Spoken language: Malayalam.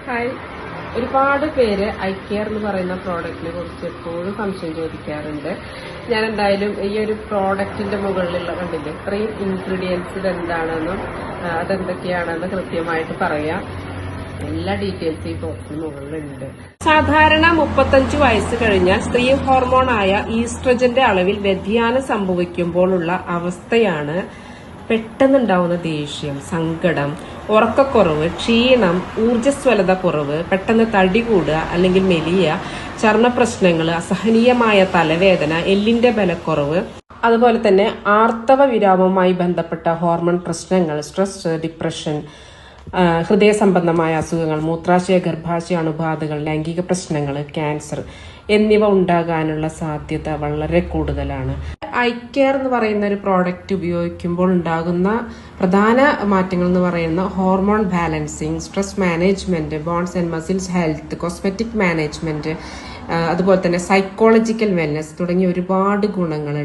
ഹായ്. ഒരുപാട് പേര് ഐ കെയർ എന്ന് പറയുന്ന പ്രോഡക്റ്റിനെ കുറിച്ച് എപ്പോഴും സംശയം ചോദിക്കാറുണ്ട്. ഞാൻ എന്തായാലും ഈ ഒരു പ്രോഡക്റ്റിന്റെ മുകളിലുള്ള കണ്ടില്ലേ ഇത്രയും ഇൻഗ്രീഡിയൻസ് ഇതെന്താണെന്നും അതെന്തൊക്കെയാണെന്ന് കൃത്യമായിട്ട് പറയാം. എല്ലാ ഡീറ്റെയിൽസ് ഈ ബോക്സിന് മുകളിലുണ്ട്. സാധാരണ 35 വയസ്സ് കഴിഞ്ഞാൽ സ്ത്രീ ഹോർമോണായ ഈസ്ട്രജന്റെ അളവിൽ വ്യതിയാനം സംഭവിക്കുമ്പോഴുള്ള അവസ്ഥയാണ് പെട്ടെന്നുണ്ടാവുന്ന ദേഷ്യം, സങ്കടം, ഉറക്കക്കുറവ്, ക്ഷീണം, ഊർജ്ജസ്വലത കുറവ്, പെട്ടെന്ന് തടി കൂടുക അല്ലെങ്കിൽ മെലിയ, ചർമ്മപ്രശ്നങ്ങൾ, അസഹനീയമായ തലവേദന, എല്ലിന്റെ ബലക്കുറവ്, അതുപോലെ തന്നെ ആർത്തവ വിരാമവുമായി ബന്ധപ്പെട്ട ഹോർമോൺ പ്രശ്നങ്ങൾ, സ്ട്രെസ്, ഡിപ്രഷൻ, ഹൃദയ സംബന്ധമായ അസുഖങ്ങൾ, മൂത്രാശയ ഗർഭാശയ അണുബാധകൾ, ലൈംഗിക പ്രശ്നങ്ങൾ, ക്യാൻസർ എന്നിവ ഉണ്ടാകാനുള്ള സാധ്യത വളരെ കൂടുതലാണ്. ഐ കെയർ എന്ന് പറയുന്ന ഒരു പ്രോഡക്റ്റ് ഉപയോഗിക്കുമ്പോൾ ഉണ്ടാകുന്ന പ്രധാന മാറ്റങ്ങൾ എന്ന് പറയുന്ന hormone balancing, stress management, bones and muscles health, cosmetic management, അതുപോലെ തന്നെ സൈക്കോളജിക്കൽ വെൽനെസ് തുടങ്ങിയ ഒരുപാട് ഗുണങ്ങളുണ്ട്.